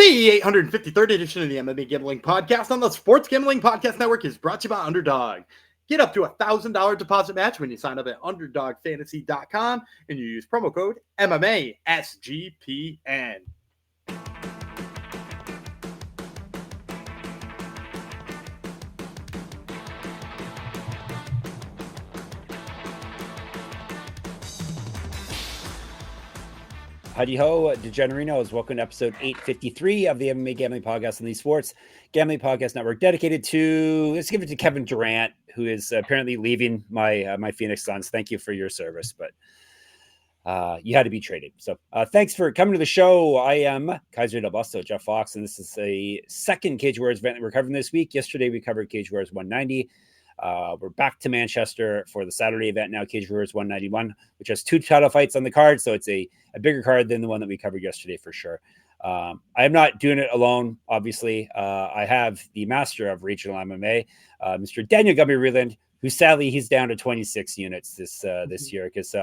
The 853rd edition of the MMA Gambling Podcast on the Sports Gambling Podcast Network is brought to you by Underdog. Get up to $1,000 deposit match when you sign up at UnderdogFantasy.com and you use promo code MMASGPN. Howdy ho, DeGenerinos. Welcome to episode 853 of the MMA Gambling Podcast on the Sports Gambling Podcast Network, dedicated to, let's give it to Kevin Durant, who is apparently leaving my Phoenix Suns. Thank you for your service, but you had to be traded. So thanks for coming to the show. I am Kaiser Del Busto, Jeff Fox, and this is a second Cage Warriors event that we're covering this week. Yesterday we covered Cage Warriors 190. We're back to Manchester for the Saturday event now, Cage Warriors 191, which has two title fights on the card, so it's a bigger card than the one that we covered yesterday for sure. I am not doing it alone, obviously. I have the master of regional MMA, Mr. Daniel Gumby Vreeland, who sadly he's down to 26 units this year because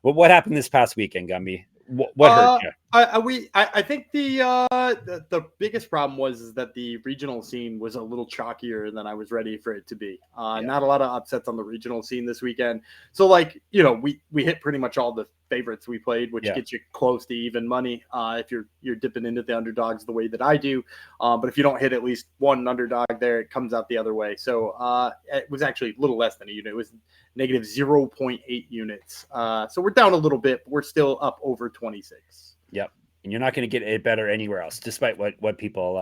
what happened this past weekend, Gumby? What hurt you? I think the biggest problem was that the regional scene was a little chalkier than I was ready for it to be. Not a lot of upsets on the regional scene this weekend. So we hit pretty much all the favorites we played, which gets you close to even money if you're dipping into the underdogs the way that I do. But if you don't hit at least one underdog there, it comes out the other way. So it was actually a little less than a unit. It was negative 0.8 units. So we're down a little bit, but we're still up over 26. Yep. And you're not going to get it better anywhere else, despite what people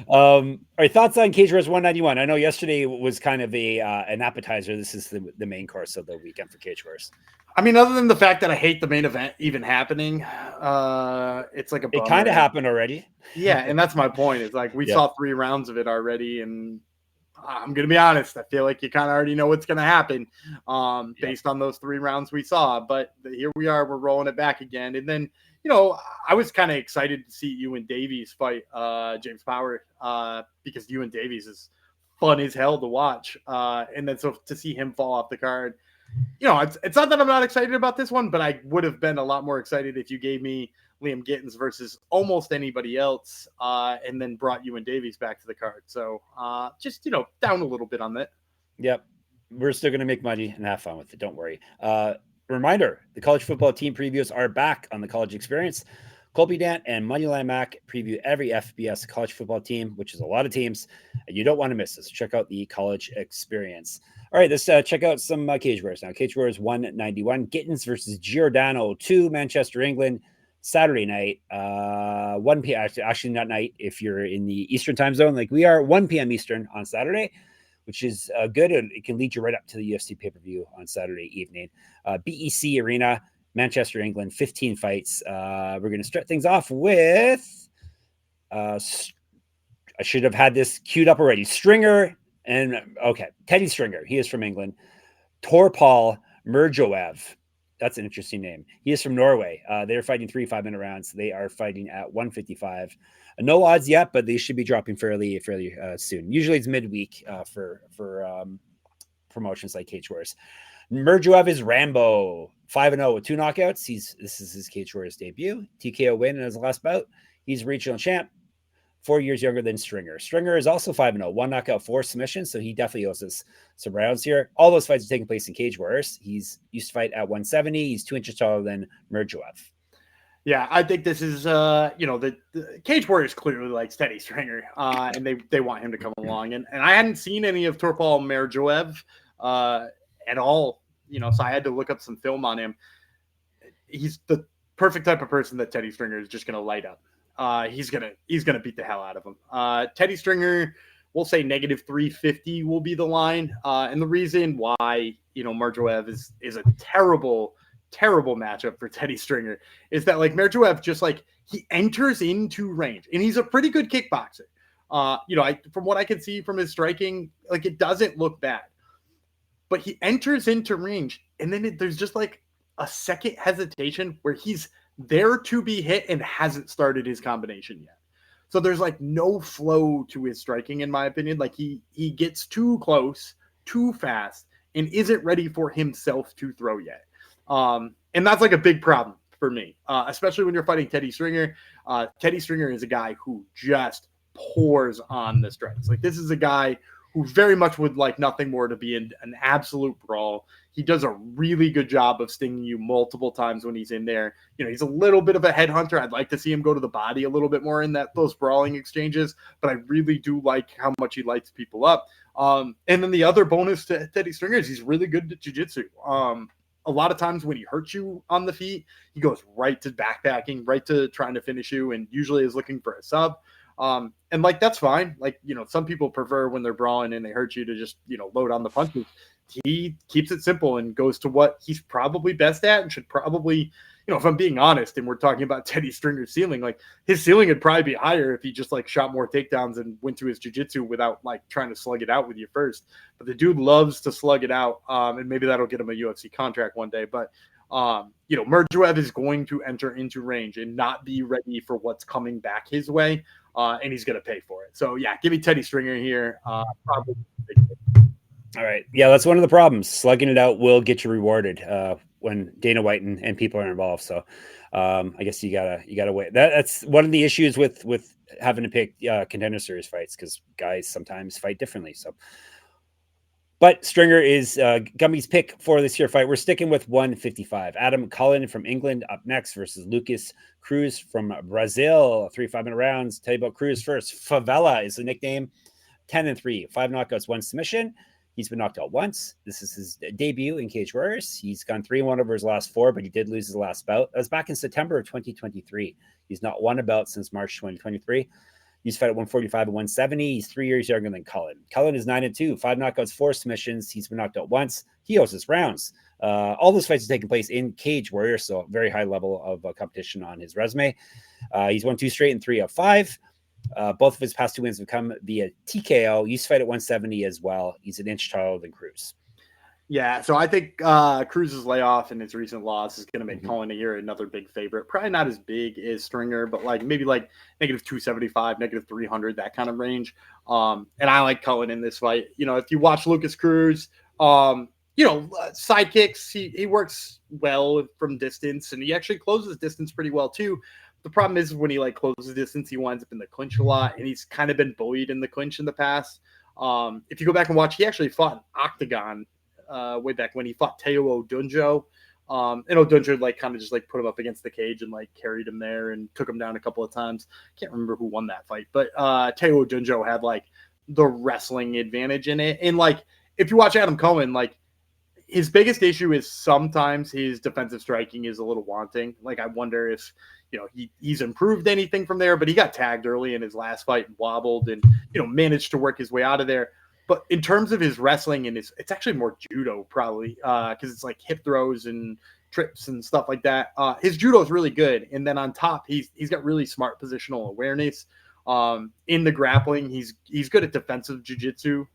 all right, thoughts on Cage Warriors 191? I know yesterday was kind of an appetizer. This is the main course of the weekend for Cage Warriors. I mean, other than the fact that I hate the main event even happening, it's like a bummer. It kind of happened already. Yeah, and that's my point. It's like we saw 3 rounds of it already, and I'm going to be honest, I feel like you kind of already know what's going to happen based on those 3 rounds we saw. But here we are, we're rolling it back again. And then, I was kind of excited to see you and Davies fight James Power because you and Davies is fun as hell to watch. And then so to see him fall off the card, it's not that I'm not excited about this one, but I would have been a lot more excited if you gave me Liam Gittins versus almost anybody else, and then brought you and Davies back to the card. So just, down a little bit on that. Yep. We're still going to make money and have fun with it. Don't worry. Reminder, the college football team previews are back on the College Experience. Colby Dant and Moneyline Mac preview every FBS college football team, which is a lot of teams, and you don't want to miss this. Check out the College Experience. All right, let's check out some Cage Warriors now. Cage Warriors 191, Gittins versus Giordano, 2, Manchester, England, Saturday night, 1 p.m. Actually, not night if you're in the Eastern time zone, like we are, 1 p.m. Eastern on Saturday, which is good. And it can lead you right up to the UFC pay-per-view on Saturday evening. BEC Arena, Manchester, England, 15 fights. We're going to start things off with, I should have had this queued up already. Stringer Teddy Stringer. He is from England. Torpal Merjoev. That's an interesting name. He is from Norway. They're fighting 3 5-minute rounds. They are fighting at 155. No odds yet, but they should be dropping fairly soon. Usually it's midweek for promotions like Cage Warriors. Merjoev is Rambo, 5-0 with 2 knockouts. This is his Cage Warriors debut. TKO win in his last bout. He's regional champ, 4 years younger than Stringer. Stringer is also 5-0, 1 knockout, 4 submissions, so he definitely owes us some rounds here. All those fights are taking place in Cage Warriors. He's used to fight at 170. He's 2 inches taller than Merjoev. Yeah, I think this is, the Cage Warriors clearly likes Teddy Stringer, and they want him to come along. And I hadn't seen any of Torpal Merjoev at all, so I had to look up some film on him. He's the perfect type of person that Teddy Stringer is just going to light up. He's gonna beat the hell out of him. Teddy Stringer, we'll say negative 350 will be the line. And the reason why, Merjoev is a terrible matchup for Teddy Stringer is that Merjoev just he enters into range and he's a pretty good kickboxer. From what I can see from his striking, it doesn't look bad, but he enters into range and then there's just a second hesitation where he's there to be hit and hasn't started his combination yet. So there's no flow to his striking, in my opinion. He gets too close, too fast, and isn't ready for himself to throw yet. And that's a big problem for me, especially when you're fighting Teddy Stringer. Teddy Stringer is a guy who just pours on the strikes. Like, this is a guy who very much would like nothing more to be in an absolute brawl. He does a really good job of stinging you multiple times when he's in there. You know, he's a little bit of a headhunter. I'd like to see him go to the body a little bit more in those brawling exchanges, but I really do like how much he lights people up. And then the other bonus to Teddy Stringer is he's really good at jiu-jitsu. A lot of times when he hurts you on the feet, he goes right to backpacking, right to trying to finish you, and usually is looking for a sub. And like, that's fine. Like, you know, some people prefer when they're brawling and they hurt you to just, you know, load on the punches. He keeps it simple and goes to what he's probably best at and should probably, you know, if I'm being honest and we're talking about Teddy Stringer's ceiling, like his ceiling would probably be higher if he just like shot more takedowns and went to his jiu-jitsu without like trying to slug it out with you first. But the dude loves to slug it out. And maybe that'll get him a UFC contract one day. But, you know, Merjoev is going to enter into range and not be ready for what's coming back his way. And he's going to pay for it. So, yeah, give me Teddy Stringer here. Probably. All right. Yeah, that's one of the problems. Slugging it out will get you rewarded when Dana White and people are involved. So I guess you gotta wait. That's one of the issues with having to pick contender series fights, because guys sometimes fight differently. So, but Stringer is Gumby's pick for this year fight. We're sticking with 155. Adam Cullen from England up next versus Lukas Cruz from Brazil. 3 5-minute rounds. Tell you about Cruz first. Favela is the nickname. 10-3, 5 knockouts, 1 submission. He's been knocked out once. This is his debut in Cage Warriors. He's gone 3-1 over his last 4, but he did lose his last bout. That was back in September of 2023. He's not won a bout since March 2023. He's fought at 145 and 170. He's 3 years younger than Cullen. Cullen is 9-2, 5 knockouts, 4 submissions. He's been knocked out once. He owes his rounds. All those fights are taking place in Cage Warriors, so very high level of competition on his resume. He's won 2 straight and 3 of 5. Both of his past 2 wins have come via TKO. He used to fight at 170 as well. He's an inch taller than Cruz. Yeah, so I think Cruz's layoff and his recent loss is going to make Cullen here another big favorite. Probably not as big as Stringer, but like maybe like negative 275, negative 300, that kind of range. And I like Cullen in this fight. You know, if you watch Lukas Cruz, you know, side kicks, he works well from distance, and he actually closes distance pretty well too. The problem is when he like closes distance, he winds up in the clinch a lot, and he's kind of been bullied in the clinch in the past. If you go back and watch, he actually fought an octagon way back when he fought Teo Odunjo. And Odunjo like kind of just like put him up against the cage and like carried him there and took him down a couple of times. Can't remember who won that fight, but Teo Odunjo had like the wrestling advantage in it. And like if you watch Adam Cullen, like his biggest issue is sometimes his defensive striking is a little wanting. Like I wonder if, you know, he's improved anything from there, but he got tagged early in his last fight and wobbled and, you know, managed to work his way out of there. But in terms of his wrestling and it's actually more judo probably because it's like hip throws and trips and stuff like that. His judo is really good. And then on top, he's got really smart positional awareness in the grappling. He's good at defensive jiu-jitsu,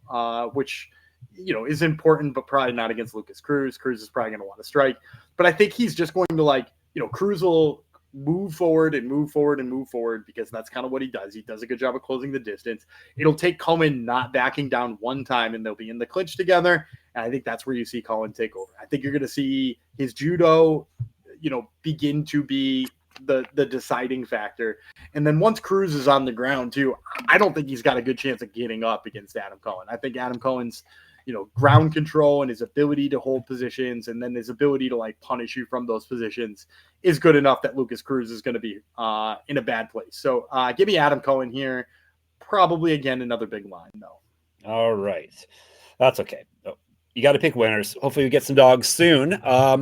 which, you know, is important, but probably not against Lukas Cruz. Cruz is probably going to want to strike. But I think he's just going to like, you know, Cruz will move forward and move forward and move forward because that's kind of what he does. He does a good job of closing the distance. It'll take Cullen not backing down one time and they'll be in the clinch together. And I think that's where you see Cullen take over. I think you're going to see his judo, you know, begin to be the deciding factor. And then once Cruz is on the ground too, I don't think he's got a good chance of getting up against Adam Cullen. I think Adam Cullen's, you know, ground control and his ability to hold positions and then his ability to like punish you from those positions is good enough that Lukas Cruz is going to be in a bad place. So give me Adam Cullen here. Probably again, another big line though. All right. That's okay. You got to pick winners. Hopefully we get some dogs soon.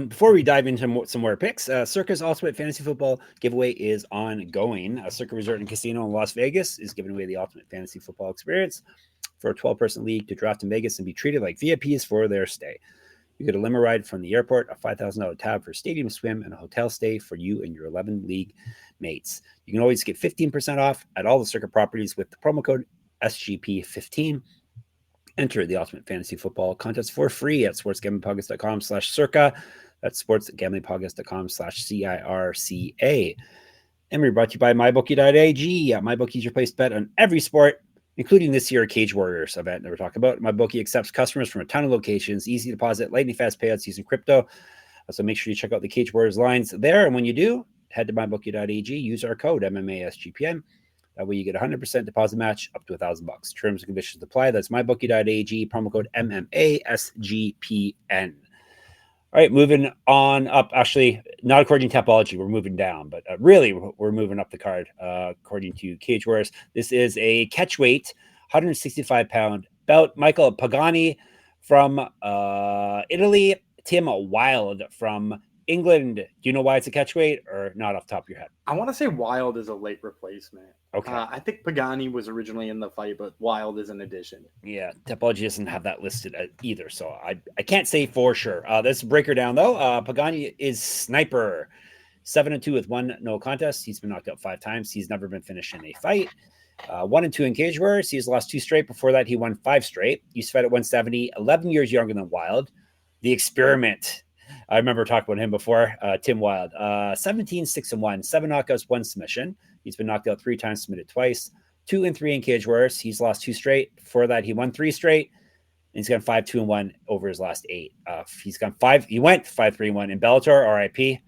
Before we dive into some more picks, Circa's Ultimate Fantasy Football giveaway is ongoing. Circa Resort and Casino in Las Vegas is giving away the Ultimate Fantasy Football experience for a 12-person league to draft in Vegas and be treated like VIPs for their stay. You get a limo ride from the airport, a $5,000 tab for stadium swim, and a hotel stay for you and your 11 league mates. You can always get 15% off at all the Circa properties with the promo code SGP15. Enter the Ultimate Fantasy Football contest for free at sportsgamblingpodcast.com/circa. That's sportsgamblingpodcast.com/CIRCA. And we're brought to you by MyBookie.ag. MyBookie is your place to bet on every sport, including this year Cage Warriors event that we're talking about. MyBookie accepts customers from a ton of locations, easy deposit, lightning fast payouts using crypto. So make sure you check out the Cage Warriors lines there. And when you do, head to mybookie.ag, use our code MMASGPN. That way you get 100% deposit match up to $1,000. Terms and conditions apply. That's mybookie.ag, promo code MMASGPN. All right, moving on up. Actually, not according to Tapology, we're moving down, but really we're moving up the card according to Cage Warriors. This is a catchweight, 165-pound bout. Michael Pagani from Italy, Tim Wilde from England. Do you know why it's a catchweight or not off the top of your head? I want to say Wilde is a late replacement. Okay. I think Pagani was originally in the fight, but Wilde is an addition. Yeah, Tapology doesn't have that listed either, so I can't say for sure. Let's break her down, though. Pagani is sniper. 7-2 with 1 no contest. He's been knocked out 5 times. He's never been finished in a fight. 1-2 in Cage Warriors. He's lost 2 straight. Before that, he won 5 straight. He's fed at 170, 11 years younger than Wilde. The experiment. I remember talking about him before, Tim Wilde. 17-6-1, 7 knockouts, 1 submission. He's been knocked out 3 times, submitted twice. 2-3 in Cage Warriors. He's lost 2 straight. Before that, he won 3 straight. And he's gone 5-2-1 over his last 8. He's gone 5. He went 5-3-1 in Bellator, RIP.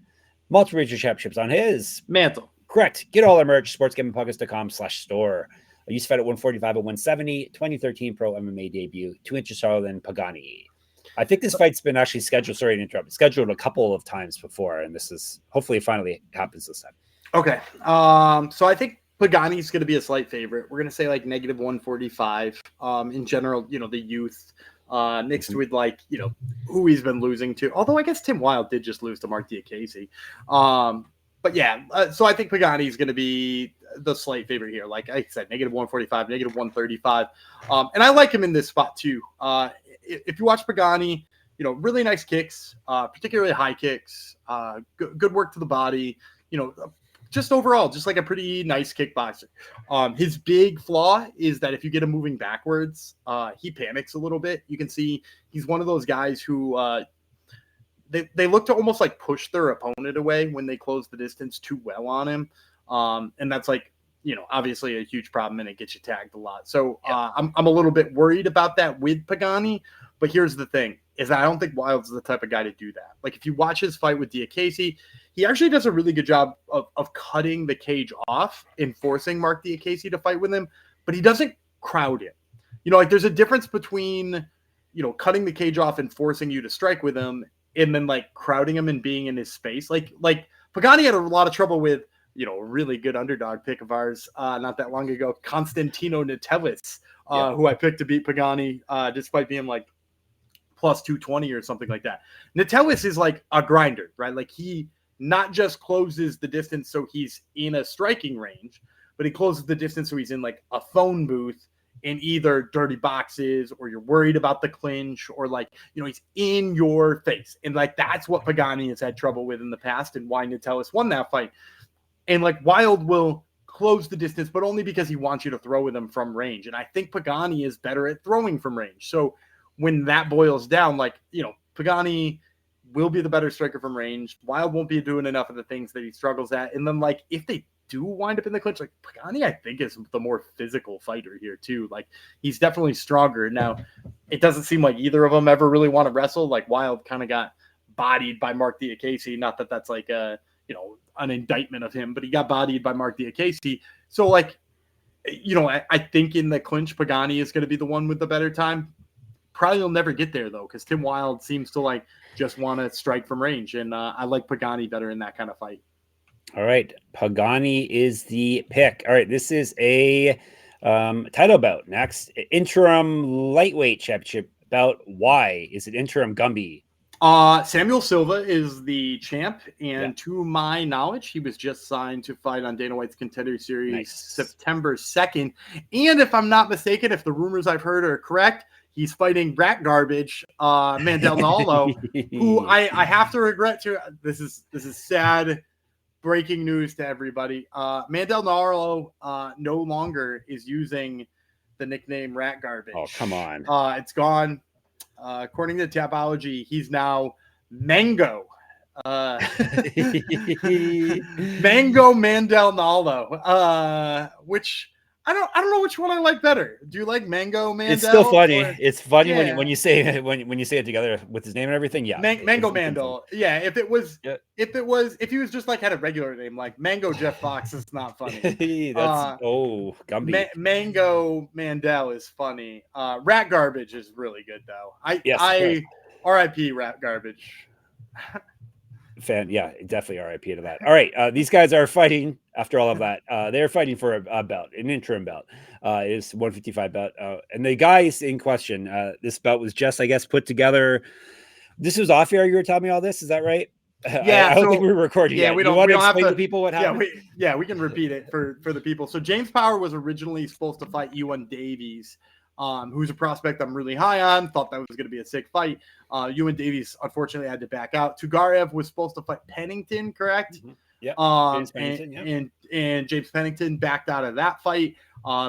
Multiple regional championships on his mantle. Correct. Get all our merch, sportsgamblingpockets.com/store. He's fed at 145 at 170, 2013 pro MMA debut, 2 inches taller than Pagani. I think this fight's been actually scheduled. Sorry to interrupt. Scheduled a couple of times before, and this is hopefully finally happens this time. Okay. So I think Pagani's going to be a slight favorite. We're going to say like negative 145. In general, you know, the youth mixed with like, you know, who he's been losing to. Although I guess Tim Wilde did just lose to Mark Diakese. But yeah, so I think Pagani's going to be the slight favorite here. Like I said, negative 145, negative 135. And I like him in this spot too. If you watch Pagani, you know, really nice kicks, particularly high kicks, good work to the body, you know, just overall, just like a pretty nice kickboxer. His big flaw is that if you get him moving backwards, he panics a little bit. You can see he's one of those guys who they look to almost like push their opponent away when they close the distance too well on him. And that's like, you know, obviously a huge problem, and it gets you tagged a lot. So I'm a little bit worried about that with Pagani. But here's the thing, is that I don't think Wilde's the type of guy to do that. Like if you watch his fight with Diakese, he actually does a really good job of cutting the cage off and forcing Mark Diakese to fight with him, but he doesn't crowd him. You know, like there's a difference between, you know, cutting the cage off and forcing you to strike with him and then like crowding him and being in his space. Like Pagani had a lot of trouble with, you know, a really good underdog pick of ours not that long ago, Constantino Natellis, who I picked to beat Pagani despite being like plus 220 or something like that. Natellis is like a grinder, right? Like he not just closes the distance so he's in a striking range, but he closes the distance so he's in like a phone booth in either dirty boxes, or you're worried about the clinch, or like, you know, he's in your face. And like that's what Pagani has had trouble with in the past, and why Natellis won that fight. And like Wilde will close the distance, but only because he wants you to throw with him from range. And I think Pagani is better at throwing from range. So when that boils down, like, you know, Pagani will be the better striker from range. Wilde won't be doing enough of the things that he struggles at. And then like, if they do wind up in the clinch, like Pagani, I think is the more physical fighter here too. Like he's definitely stronger. Now it doesn't seem like either of them ever really want to wrestle. Like Wilde kind of got bodied by Mark Diakese. Not that that's like a, you know, an indictment of him, but he got bodied by Mark Diakese. So like, you know, I think in the clinch, Pagani is going to be the one with the better time. Probably will never get there though, because Tim Wilde seems to like just want to strike from range, and I like Pagani better in that kind of fight. All right, Pagani is the pick. All right, this is a title bout. Next, interim lightweight championship bout. Why is it interim Gumby? Samuel Silva is the champ, and to my knowledge, he was just signed to fight on Dana White's Contender Series September 2nd. And if I'm not mistaken, if the rumors I've heard are correct, he's fighting rat garbage, Mandel Nallo, who I have to regret to. This is sad breaking news to everybody. Mandel Nallo no longer is using the nickname rat garbage. Oh, come on. It's gone. According to Tapology, he's now Mango. Mango Mandel Nallo, which I don't know which one I like better. Do you like Mango Mandel? It's still funny. It's funny Yeah. when you say it together with his name and everything. Yeah, Mango Mandel. Yeah, if he was just like had a regular name like Mango Jeff Fox, it's not funny. That's Gumby. Mango Mandel is funny. Rat Garbage is really good though. Yes, R.I.P. Rat Garbage. Yeah, definitely RIP to that. All right, these guys are fighting after all of that. They're fighting for a belt, an interim belt. It's 155 belt, and the guys in question. This belt was just, I guess, put together. This was off air. You were telling me all this. Is that right? Yeah, I don't think we were recording. Yeah, yet. we don't have to. To people what happened. We can repeat it for the people. So James Power was originally supposed to fight Ewan Davies, who's a prospect I'm really high on. Thought that was going to be a sick fight. Ewan Davies unfortunately had to back out. Tugarev was supposed to fight Pennington, correct? Mm-hmm. Yeah. And James Pennington backed out of that fight.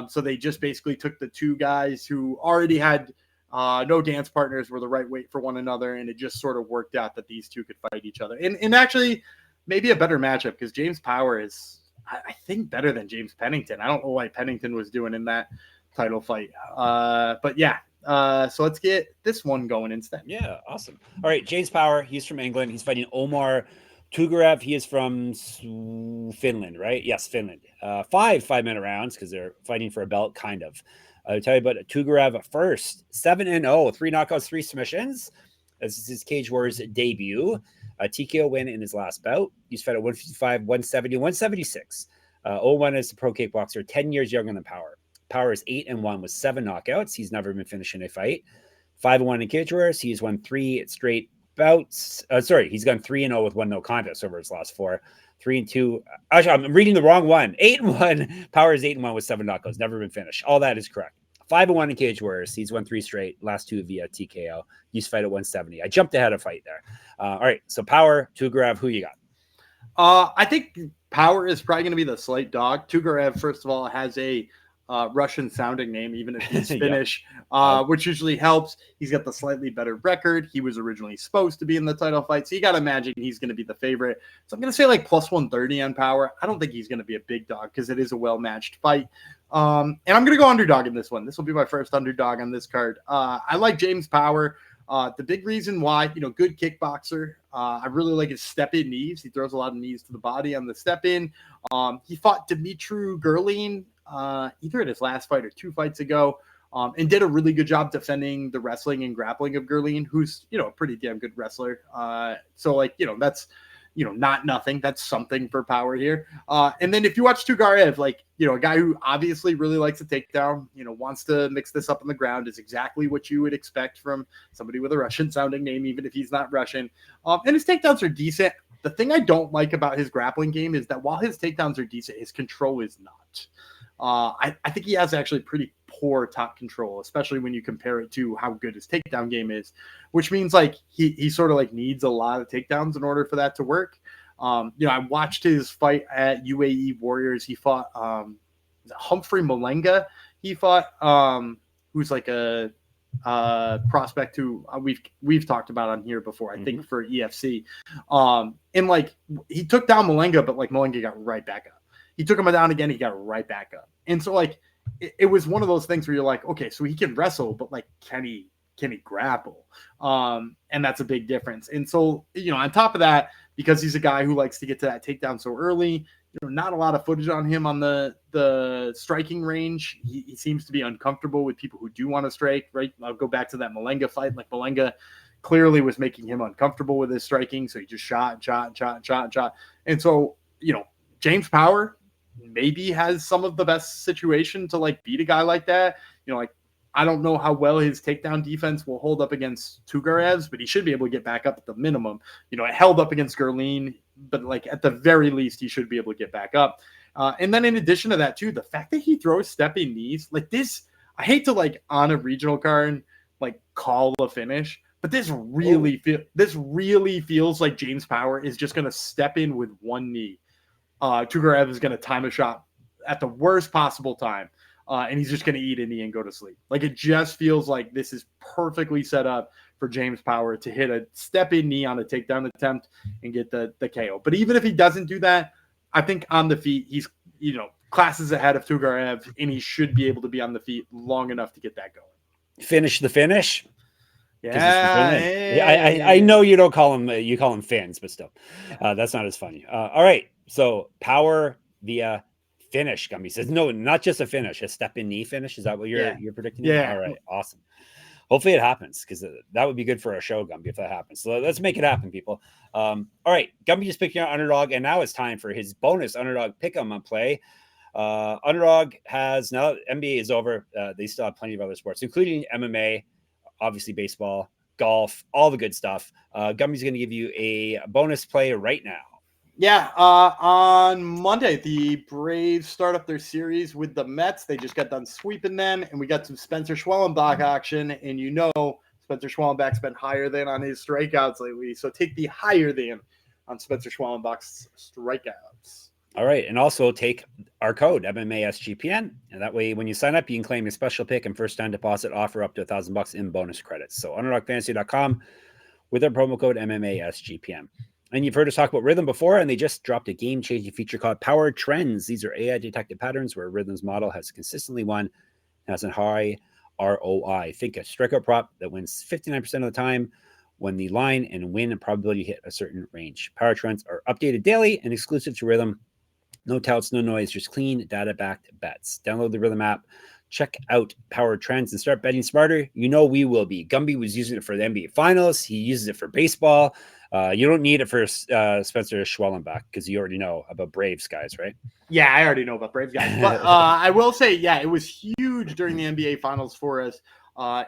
So they just basically took the two guys who already had no dance partners, were the right weight for one another, and it just sort of worked out that these two could fight each other. And actually, maybe a better matchup because James Power is, I think, better than James Pennington. I don't know why Pennington was doing in that title fight. But yeah, so let's get this one going instead. Yeah, awesome. All right, James Power, he's from England. He's fighting Omar Tugarev. He is from Finland, right? Yes, Finland. 5-minute rounds because they're fighting for a belt, kind of. I'll tell you about Tugarev first. 7-0, 3 knockouts, 3 submissions. This is his Cage Wars debut. A TKO win in his last bout. He's fought at 155, 170, 176. 0-1 as a pro kickboxer, 10 years younger than Power. Power is 8-1 with 7 knockouts. He's never been finished in a fight. 5-1 in Cage Wars. He's won 3 straight bouts. He's gone 3-0 with 1 no contest over his last 4. 3-2. Actually, I'm reading the wrong one. 8-1. Power is 8-1 with 7 knockouts. Never been finished. All that is correct. 5-1 in Cage Wars. He's won 3 straight. Last 2 via TKO. He's fight at 170. I jumped ahead of fight there. All right. So Power, Tugarev, who you got? I think Power is probably going to be the slight dog. Tugarev, first of all, has a Russian sounding name, even if he's Finnish, which usually helps. He's got the slightly better record. He was originally supposed to be in the title fight. So you got to imagine he's going to be the favorite. So I'm going to say like plus 130 on Power. I don't think he's going to be a big dog because it is a well-matched fight. And I'm going to go underdog in this one. This will be my first underdog on this card. I like James Power. The big reason why, good kickboxer. I really like his step-in knees. He throws a lot of knees to the body on the step-in. He fought Dimitru Gerlin either in his last fight or 2 fights ago, and did a really good job defending the wrestling and grappling of Gerlin, who's, a pretty damn good wrestler. So that's, not nothing. That's something for Power here. And then if you watch Tugarev, a guy who obviously really likes a takedown, wants to mix this up on the ground, is exactly what you would expect from somebody with a Russian sounding name, even if he's not Russian. And his takedowns are decent. The thing I don't like about his grappling game is that while his takedowns are decent, his control is not. I think he has actually pretty poor top control, especially when you compare it to how good his takedown game is, which means he sort of needs a lot of takedowns in order for that to work. I watched his fight at UAE Warriors. He fought Humphrey Malenga. He fought who's like a prospect who we've talked about on here before, I think for EFC. And he took down Malenga, but Malenga got right back up. He took him down again. He got right back up. And so it was one of those things where you're like, okay, so he can wrestle, but can he grapple? And that's a big difference. And so, on top of that, because he's a guy who likes to get to that takedown so early, not a lot of footage on him on the striking range. He seems to be uncomfortable with people who do want to strike, right? I'll go back to that Malenga fight. Malenga clearly was making him uncomfortable with his striking. So he just shot. And so, James Power maybe has some of the best situation to beat a guy like that. I don't know how well his takedown defense will hold up against Tugarev's, but he should be able to get back up at the minimum. It held up against Gerlin, but at the very least, he should be able to get back up. And then in addition to that too, the fact that he throws stepping knees this, I hate to on a regional card, call a finish, but this really feels like James Power is just going to step in with one knee. Tugarev is going to time a shot at the worst possible time, and he's just going to eat a knee and go to sleep. It just feels like this is perfectly set up for James Power to hit a step-in knee on a takedown attempt and get the KO. But even if he doesn't do that, I think on the feet, he's, classes ahead of Tugarev, and he should be able to be on the feet long enough to get that going. Finish the finish. Yeah, I know you don't call him, you call him fins, but still, that's not as funny. All right, so power via finish. Gumby says no, not just a finish, a step in knee finish. Is that what you're predicting? Yeah. All right, awesome. Hopefully it happens, because that would be good for our show, Gumby, if that happens. So let's make it happen, people. All right, Gumby just picking out underdog, and now it's time for his bonus underdog pick'em on play. Underdog has, now that NBA is over, they still have plenty of other sports, including MMA, obviously baseball, golf, all the good stuff. Gumby's going to give you a bonus play right now. Yeah, on Monday, the Braves start up their series with the Mets. They just got done sweeping them, and we got some Spencer Schwellenbach action. And you know, Spencer Schwellenbach's been higher than on his strikeouts lately. So take the higher than on Spencer Schwellenbach's strikeouts. All right, and also take our code MMA SGPN, and that way when you sign up, you can claim a special pick and first-time deposit offer up to $1,000 in bonus credits. So underdogfantasy.com with our promo code MMA SGPN. And you've heard us talk about Rhythm before, and they just dropped a game-changing feature called Power Trends. These are AI-detected patterns where Rhythm's model has consistently won and has a high ROI. Think a strikeout prop that wins 59% of the time when the line and win probability hit a certain range. Power Trends are updated daily and exclusive to Rhythm. No touts, no noise, just clean data-backed bets. Download the Rhythm app, check out Power Trends, and start betting smarter. You know we will be. Gumby was using it for the NBA Finals. He uses it for baseball. You don't need it for Spencer Schwellenbach because you already know about Braves guys, right? Yeah, I already know about Braves guys. But I will say, yeah, it was huge during the NBA Finals for us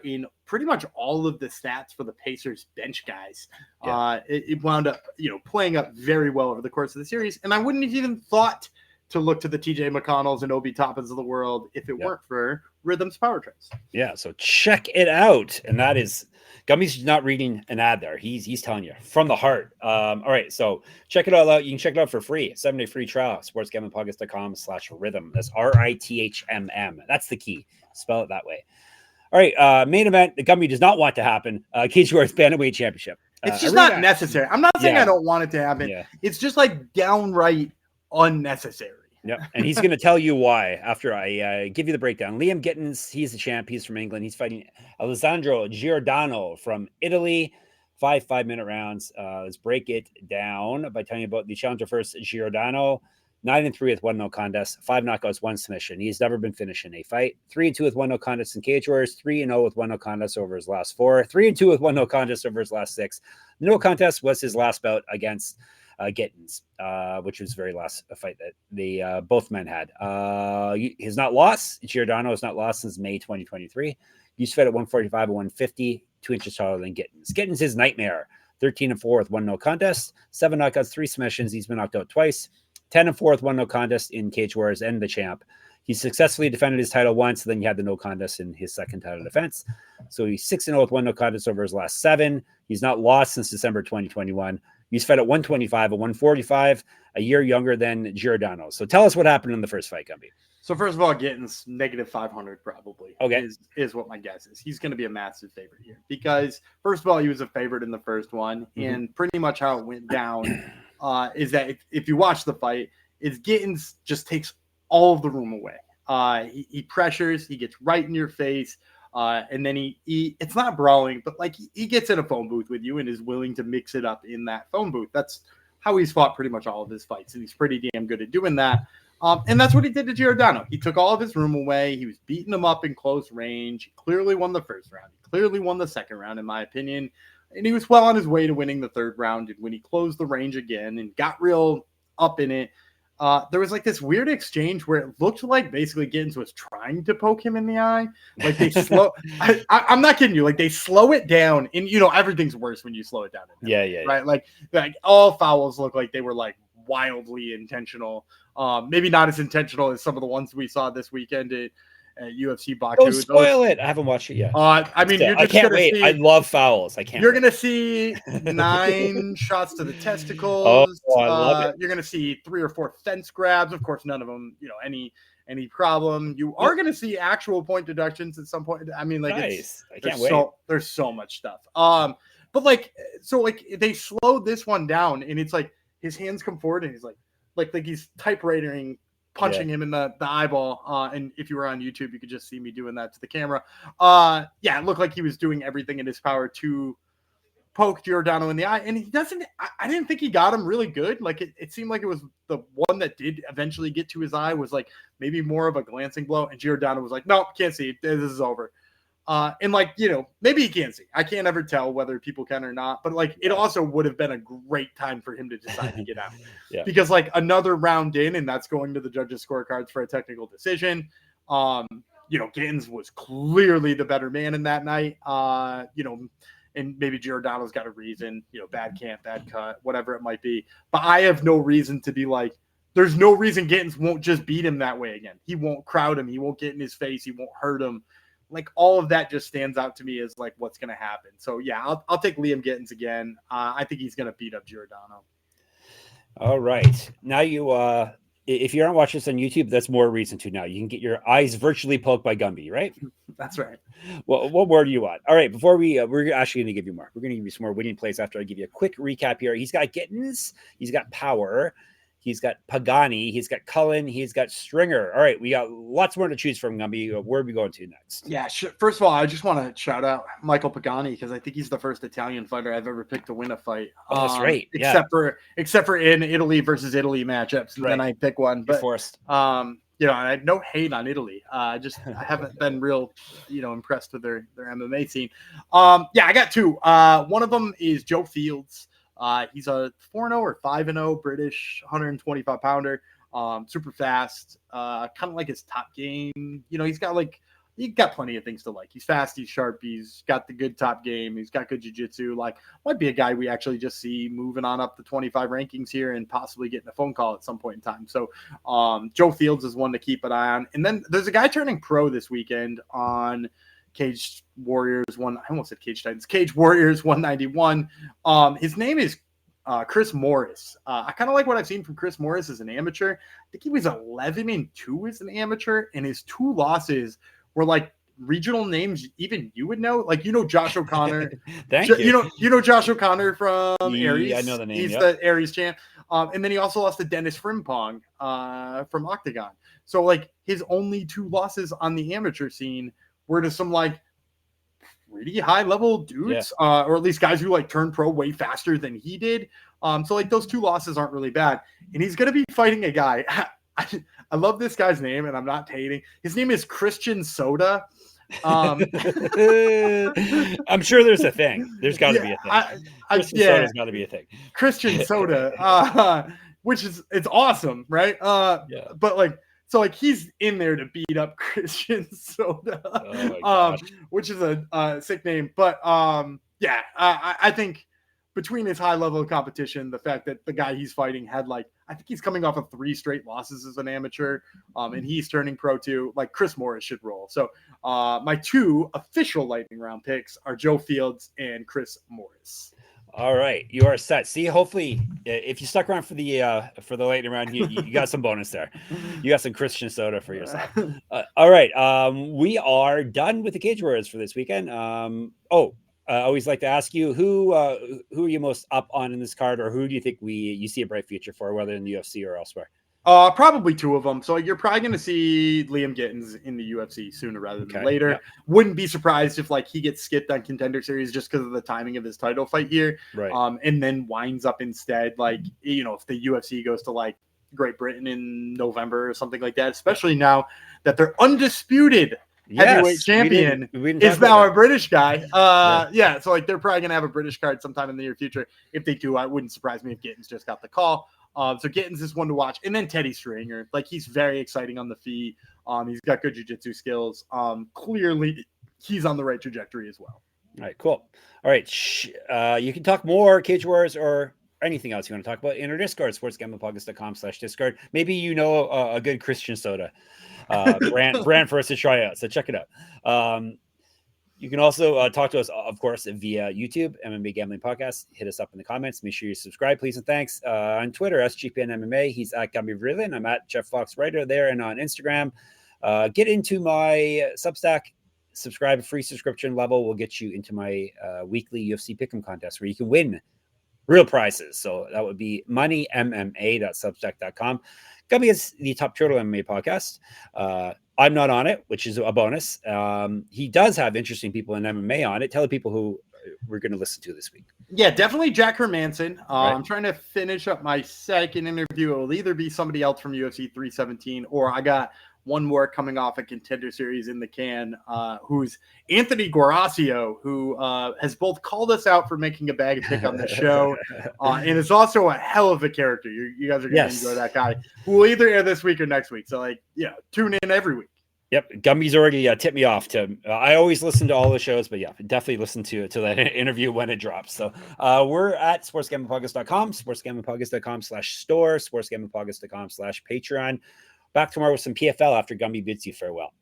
in pretty much all of the stats for the Pacers bench guys. Yeah. It wound up, playing up very well over the course of the series. And I wouldn't have even thought to look to the TJ McConnells and Obi Toppins of the world if it weren't for Rhythm's Power Trends. Yeah, so check it out. And that is, Gummy's not reading an ad there. He's telling you from the heart. All right, so check it all out. You can check it out for free. 7-day free trial, sportsgamblingpodcast.com/rhythm. That's RITHMM. That's the key. Spell it that way. All right, main event. The Gumby does not want to happen. Cage Warriors Bantamweight Championship. It's just not necessary. I'm not saying I don't want it to happen. Yeah. It's just like downright unnecessary. Yep. And he's going to tell you why after I give you the breakdown. Liam Gittins, he's the champ. He's from England. He's fighting Alessandro Giordano from Italy. 5 5-minute rounds. Let's break it down by telling you about the challenger first. Giordano, 9-3 with 1 no contest, 5 knockouts, 1 submission. He's never been finished in a fight. 3-2 with 1 no contest in Cage Warriors. 3-0 with 1 no contest over his last 4. 3-2 with 1 no contest over his last 6. No contest was his last bout against Gittins, which was the very last fight that they both men had. He's not lost. Giordano has not lost since May 2023. He's fed at 145 and 150, 2 inches taller than Gittins. Gittins is nightmare. 13-4 with 1 no contest, 7 knockouts, 3 submissions. He's been knocked out twice. 10-4 with 1 no contest in Cage Warriors and the champ. He successfully defended his title once, then he had the no contest in his second title defense. So he's 6-0 with 1 no contest over his last 7. He's not lost since December 2021. He's fed at 125 and 145, a year younger than Giordano. So tell us what happened in the first fight, Gumby. So first of all, Gittins -500 probably okay. is what my guess is. He's going to be a massive favorite here because first of all, he was a favorite in the first one, and pretty much how it went down is that if you watch the fight, is Gittins just takes all of the room away. He pressures, he gets right in your face. And then he it's not brawling, but like he gets in a phone booth with you and is willing to mix it up in that phone booth. That's how he's fought pretty much all of his fights. And he's pretty damn good at doing that. And that's what he did to Giordano. He took all of his room away. He was beating him up in close range. He clearly won the first round. He clearly won the second round, in my opinion. And he was well on his way to winning the third round. And when he closed the range again and got real up in it, there was like this weird exchange where it looked like basically Gittins was trying to poke him in the eye. Like they slow, I'm not kidding you. Like they slow it down, and everything's worse when you slow it down. Yeah. Right. Like all fouls look like they were like wildly intentional. Maybe not as intentional as some of the ones we saw this weekend at UFC Baku. Don't spoil it. I haven't watched it yet. I mean, I can't wait. I love fouls. You're going to see 9 shots to the testicles. Oh, I love it. You're going to see 3 or 4 fence grabs. Of course, none of them, any problem. You are going to see actual point deductions at some point. I mean, like, nice. I can't wait. There's so much stuff. But like they slowed this one down, and it's like his hands come forward, and he's like he's typewritering punching him in the eyeball. And if you were on YouTube, you could just see me doing that to the camera. It looked like he was doing everything in his power to poke Giordano in the eye, and he doesn't. I didn't think he got him really good. Like it seemed like it was the one that did eventually get to his eye was like maybe more of a glancing blow, and Giordano was like, "Nope, can't see. This is over." And like, maybe he can't see. I can't ever tell whether people can or not, but like it also would have been a great time for him to decide to get out. Because like another round in, and that's going to the judges' scorecards for a technical decision. Gittins was clearly the better man in that night. And maybe Giordano's got a reason, bad camp, bad cut, whatever it might be. But I have no reason to be like, there's no reason Gittins won't just beat him that way again. He won't crowd him. He won't get in his face. He won't hurt him. Like all of that just stands out to me as like what's going to happen. So yeah, I'll take Liam Gittins again. I think he's going to beat up Giordano. All right. Now if you aren't watching this on YouTube, that's more reason to now. You can get your eyes virtually poked by Gumby, right? That's right. Well, what more do you want? All right. Before we're actually going to give you more. We're going to give you some more winning plays after I give you a quick recap here. He's got Gittins. He's got Power. He's got Pagani. He's got Cullen. He's got Stringer. All right. We got lots more to choose from, Gumby. Where are we going to next? Yeah. First of all, I just want to shout out Michael Pagani because I think he's the first Italian fighter I've ever picked to win a fight. Oh, that's right. Except for in Italy versus Italy matchups. And then I pick one. But forced. I have no hate on Italy. I haven't been real, impressed with their MMA scene. I got two. One of them is Joe Fields. He's a 4-0 or 5-0 British 125 pounder. Super fast. Kind of like his top game. He's got plenty of things to like. He's fast. He's sharp. He's got the good top game. He's got good jiu-jitsu. Like, might be a guy we actually just see moving on up the 25 rankings here and possibly getting a phone call at some point in time. So, Joe Fields is one to keep an eye on. And then there's a guy turning pro this weekend on Cage Warriors Cage Warriors 191. His name is Chris Morris. I kind of like what I've seen from Chris Morris as an amateur. I think he was 11-2 as an amateur, and his two losses were like regional names even you would know. Like, Josh O'Connor. Thank you. You know Josh O'Connor from Aries. I know the name. He's the Aries champ. And then he also lost to Dennis Frimpong from Octagon. So like his only two losses on the amateur scene were to some like pretty high level dudes, or at least guys who like turned pro way faster than he did. So like those two losses aren't really bad. And he's going to be fighting a guy. I love this guy's name, and I'm not hating. His name is Christian Soda. I'm sure there's a thing. There's got to be a thing. Christian Soda's got to be a thing. Christian Soda, which is it's awesome, right? But like. So like he's in there to beat up Christian Soda, which is a sick name. But I think between his high level of competition, the fact that the guy he's fighting had I think he's coming off of 3 straight losses as an amateur, and he's turning pro too. Like Chris Morris should roll. So my 2 official lightning round picks are Joe Fields and Chris Morris. All right, you are set. See, hopefully, if you stuck around for the lightning round, you got some bonus there. You got some Christian Soda for yourself. All right, we are done with the Cage Warriors for this weekend. I always like to ask you who are you most up on in this card, or who do you think you see a bright future for, whether in the UFC or elsewhere? Probably 2 of them. So you're probably going to see Liam Gittins in the UFC sooner rather than later. Yeah. Wouldn't be surprised if he gets skipped on Contender Series just because of the timing of his title fight here. Right. And then winds up instead, if the UFC goes to Great Britain in November or something like that, especially now that they're undisputed heavyweight champion is now a British guy. So they're probably going to have a British card sometime in the near future. If they do, it wouldn't surprise me if Gittins just got the call. So Gittins is one to watch. And then Teddy Stringer. He's very exciting on the feet. He's got good jiu-jitsu skills. Clearly, he's on the right trajectory as well. All right, cool. All right. You can talk more Cage Wars or anything else you want to talk about in our Discord, sportsgamblingpodcast.com/Discord. Maybe a good Christian Soda brand for us to try out. So check it out. You can also talk to us, of course, via YouTube, MMA Gambling Podcast. Hit us up in the comments. Make sure you subscribe, please and thanks. On Twitter, SGPN MMA. He's at Gumby Vreeland. I'm at Jeff Fox Writer there, and on Instagram. Get into my Substack. Subscribe. Free subscription level will get you into my weekly UFC Pick'em contest where you can win real prizes. So that would be moneymma.substack.com. Gumby is the Top Turtle MMA podcast. I'm not on it, which is a bonus. He does have interesting people in MMA on it. Tell the people who we're going to listen to this week. Yeah, definitely Jack Hermanson. Right. I'm trying to finish up my second interview. It will either be somebody else from UFC 317, or I got one more coming off a Contender Series in the can, who's Anthony Guarasio, who has both called us out for making a bag of pick on the show, and is also a hell of a character. You guys are going to enjoy that guy, who will either air this week or next week. So, tune in every week. Yep, Gumby's already tipped me off to. I always listen to all the shows, but yeah, definitely listen to that interview when it drops. So we're at sportsgamblingpodcast.com, sportsgamblingpodcast.com/store, sportsgamblingpodcast.com/Patreon. Back tomorrow with some PFL after Gumby bids you farewell.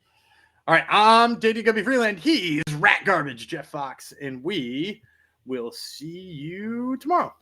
All right, I'm JD Gumby Vreeland. He's Rat Garbage, Jeff Fox, and we will see you tomorrow.